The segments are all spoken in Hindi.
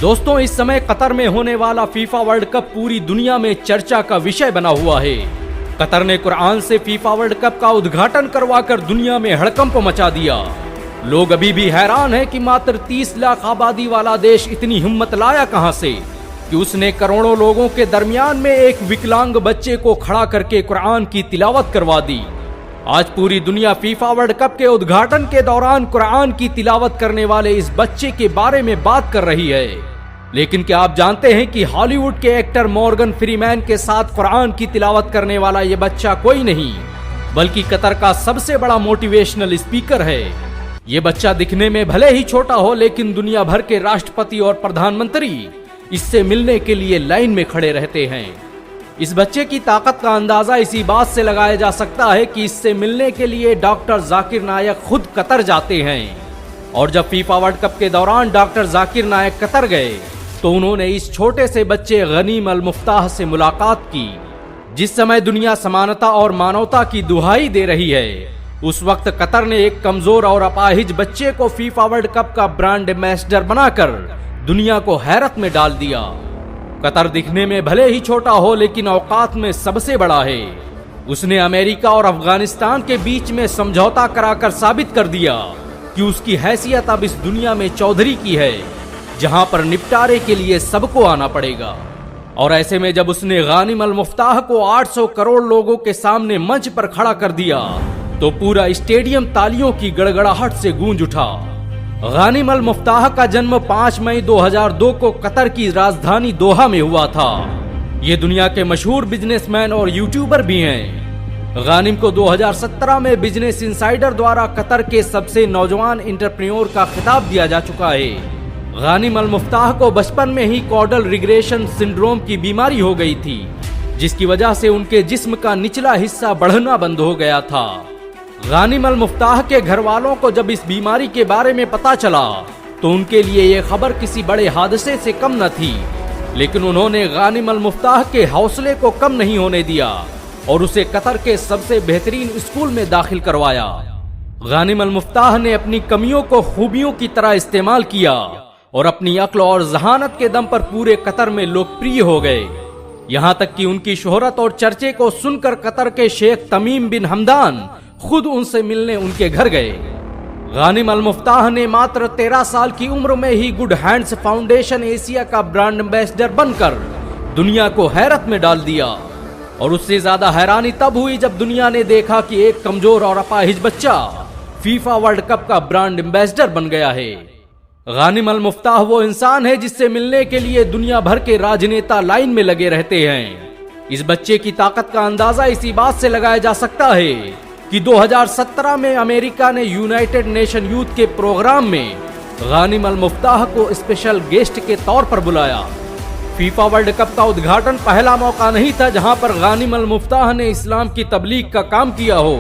दोस्तों, इस समय कतर में होने वाला फीफा वर्ल्ड कप पूरी दुनिया में चर्चा का विषय बना हुआ है। कतर ने कुरान से फीफा वर्ल्ड कप का उद्घाटन करवाकर दुनिया में हड़कंप मचा दिया। लोग अभी भी हैरान हैं कि मात्र 30 लाख आबादी वाला देश इतनी हिम्मत लाया कहां से कि उसने करोड़ों लोगों के दरमियान में एक विकलांग बच्चे को खड़ा करके कुरान की तिलावत करवा दी। आज पूरी दुनिया फीफा वर्ल्ड कप के उद्घाटन के दौरान कुरान की तिलावत करने वाले इस बच्चे के बारे में बात कर रही है। लेकिन क्या आप जानते हैं कि हॉलीवुड के एक्टर मॉर्गन फ्रीमैन के साथ कुरान की तिलावत करने वाला ये बच्चा कोई नहीं बल्कि कतर का सबसे बड़ा मोटिवेशनल स्पीकर है। ये बच्चा दिखने में भले ही छोटा हो, लेकिन दुनिया भर के राष्ट्रपति और प्रधानमंत्री इससे मिलने के लिए लाइन में खड़े रहते हैं। इस बच्चे की ताकत का अंदाजा इसी बात से लगाया जा सकता है कि इससे मिलने के लिए डॉक्टर जाकिर नायक खुद कतर जाते हैं। और जब फीफा वर्ल्ड कप के दौरान डॉक्टर जाकिर नायक कतर गए तो उन्होंने इस छोटे से बच्चे गनीम अल मुफ्ताह से मुलाकात की। जिस समय दुनिया समानता और मानवता की दुहाई दे रही है, उस वक्त कतर ने एक कमजोर और अपाहिज बच्चे को फीफा वर्ल्ड कप का ब्रांड एम्बेसडर बनाकर दुनिया को हैरत में डाल दिया। कतर दिखने में भले ही छोटा हो, लेकिन औकात में सबसे बड़ा है। उसने अमेरिका और अफगानिस्तान के बीच में समझौता कराकर साबित कर दिया कि उसकी हैसियत अब इस दुनिया में चौधरी की है, जहां पर निपटारे के लिए सबको आना पड़ेगा। और ऐसे में जब उसने गानिम अल मुफ्ताह को 800 करोड़ लोगों के सामने मंच पर खड़ा कर दिया तो पूरा स्टेडियम तालियों की गड़गड़ाहट से गूंज उठा। गानिम अल मुफ्ताह का जन्म 5 मई 2002 को कतर की राजधानी दोहा में हुआ था। ये दुनिया के मशहूर बिजनेसमैन और यूट्यूबर भी हैं। गानिम को 2017 में बिजनेस इनसाइडर द्वारा कतर के सबसे नौजवान एंटरप्रेन्योर का खिताब दिया जा चुका है। गानिम अल मुफ्ताह को बचपन में ही कॉर्डल रिग्रेशन सिंड्रोम की बीमारी हो गई थी, जिसकी वजह से उनके जिस्म का निचला हिस्सा बढ़ना बंद हो गया था। गानिम अल मुफ्ताह के घर वालों को जब इस बीमारी के बारे में पता चला तो उनके लिए यह खबर किसी बड़े हादसे से कम न थी, लेकिन उन्होंने गानिम अल मुफ्ताह के हौसले को कम नहीं होने दिया और उसे कतर के सबसे बेहतरीन स्कूल में दाखिल करवाया। गानिम अल मुफ्ताह ने अपनी कमियों को खूबियों की तरह इस्तेमाल किया और अपनी अक्ल और जहानत के दम पर पूरे कतर में लोकप्रिय हो गए। यहाँ तक कि उनकी शोहरत और चर्चे को सुनकर कतर के शेख तमीम बिन हमदान खुद उनसे मिलने उनके घर गए। गानिम अल मुफ्ताह ने मात्र 13 साल की उम्र में ही गुड हैंड्स फाउंडेशन एशिया का ब्रांड एम्बेसडर बनकर दुनिया को हैरत में डाल दिया। और उससे ज्यादा हैरानी तब हुई जब दुनिया ने देखा कि एक कमजोर और अपाहिज बच्चा फीफा वर्ल्ड कप का ब्रांड एम्बेसडर बन गया है। गानिम अल मुफ्ताह वो इंसान है जिससे मिलने के लिए दुनिया भर के राजनेता लाइन में लगे रहते हैं। इस बच्चे की ताकत का अंदाजा इसी बात से लगाया जा सकता है कि 2017 में अमेरिका ने यूनाइटेड नेशन यूथ के प्रोग्राम में गानिम अल मुफ्ताह को स्पेशल गेस्ट के तौर पर बुलाया। फीफा वर्ल्ड कप का उद्घाटन पहला मौका नहीं था जहां पर गानिम अल मुफ्ताह ने इस्लाम की तबलीग का काम किया हो,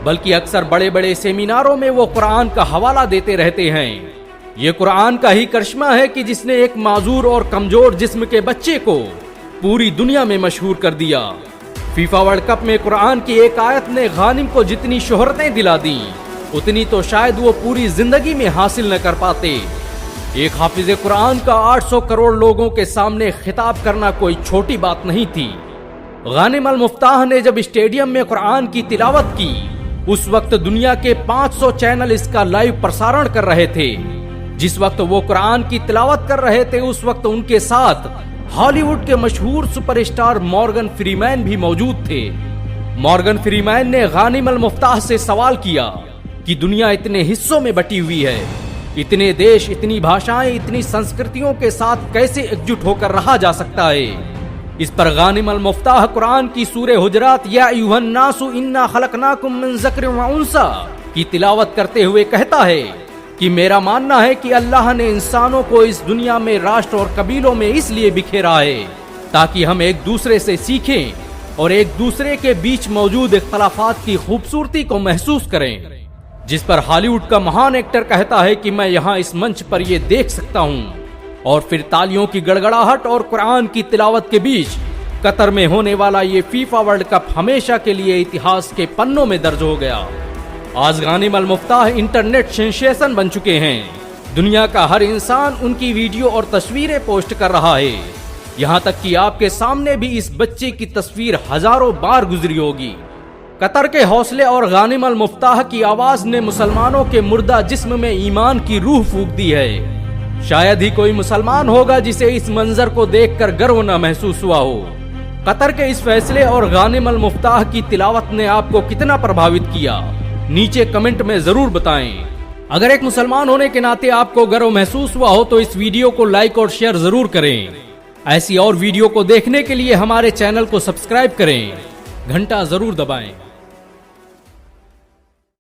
बल्कि अक्सर बड़े बड़े सेमिनारों में वो कुरान का हवाला देते रहते हैं। ये कुरान का ही करिश्मा है कि जिसने एक माजूर और कमजोर जिस्म के बच्चे को पूरी दुनिया में मशहूर कर दिया। फीफा वर्ल्ड कप में कुरान की एक आयत ने गानिम को जितनी शोहरतें दिला दी, उतनी तो शायद वो पूरी जिंदगी में हासिल न कर पाते। एक हाफिज कुरान का 800 करोड़ लोगों के सामने खिताब करना कोई छोटी बात नहीं थी। गानिम अल मुफ्ताह ने जब स्टेडियम में कुरान की तिलावत की, उस वक्त दुनिया के 500 चैनल इसका लाइव प्रसारण कर रहे थे। जिस वक्त वो कुरान की तिलावत कर रहे थे, उस वक्त उनके साथ हॉलीवुड के मशहूर सुपरस्टार मॉर्गन फ्रीमैन भी मौजूद थे। मॉर्गन फ्रीमैन ने गानिम अल मुफ्ताह से सवाल किया कि दुनिया इतने हिस्सों में बटी हुई है, इतने देश, इतनी भाषाएं, इतनी संस्कृतियों के साथ कैसे एकजुट होकर रहा जा सकता है। इस पर गानिम अल मुफ्ताह कुरान की सूरे हुजरात या अय्युहन नासु इन्ना खलकनाकुम मिन ज़क्रिन व उन्सा की तिलावत करते हुए कहता है कि मेरा मानना है कि अल्लाह ने इंसानों को इस दुनिया में राष्ट्र और कबीलों में इसलिए बिखेरा है ताकि हम एक दूसरे से सीखें और एक दूसरे के बीच मौजूद इख्तलाफात की खूबसूरती को महसूस करें। जिस पर हॉलीवुड का महान एक्टर कहता है कि मैं यहाँ इस मंच पर ये देख सकता हूँ। और फिर तालियों की गड़गड़ाहट और कुरान की तिलावत के बीच कतर में होने वाला ये फीफा वर्ल्ड कप हमेशा के लिए इतिहास के पन्नों में दर्ज हो गया। आज गानिम अल मुफ्ताह इंटरनेट सेंसेशन बन चुके हैं। दुनिया का हर इंसान उनकी वीडियो और तस्वीरें पोस्ट कर रहा है। यहाँ तक कि आपके सामने भी इस बच्चे की तस्वीर हजारों बार गुजरी होगी। कतर के हौसले और गानिम अल मुफ्ताह की आवाज ने मुसलमानों के मुर्दा जिस्म में ईमान की रूह फूंक दी है। शायद ही कोई मुसलमान होगा जिसे इस मंजर को देखकर गर्व न महसूस हुआ हो। कतर के इस फैसले और गानिम अल मुफ्ताह की तिलावत ने आपको कितना प्रभावित किया, नीचे कमेंट में जरूर बताएं। अगर एक मुसलमान होने के नाते आपको गर्व महसूस हुआ हो तो इस वीडियो को लाइक और शेयर जरूर करें। ऐसी और वीडियो को देखने के लिए हमारे चैनल को सब्सक्राइब करें, घंटा जरूर दबाएं।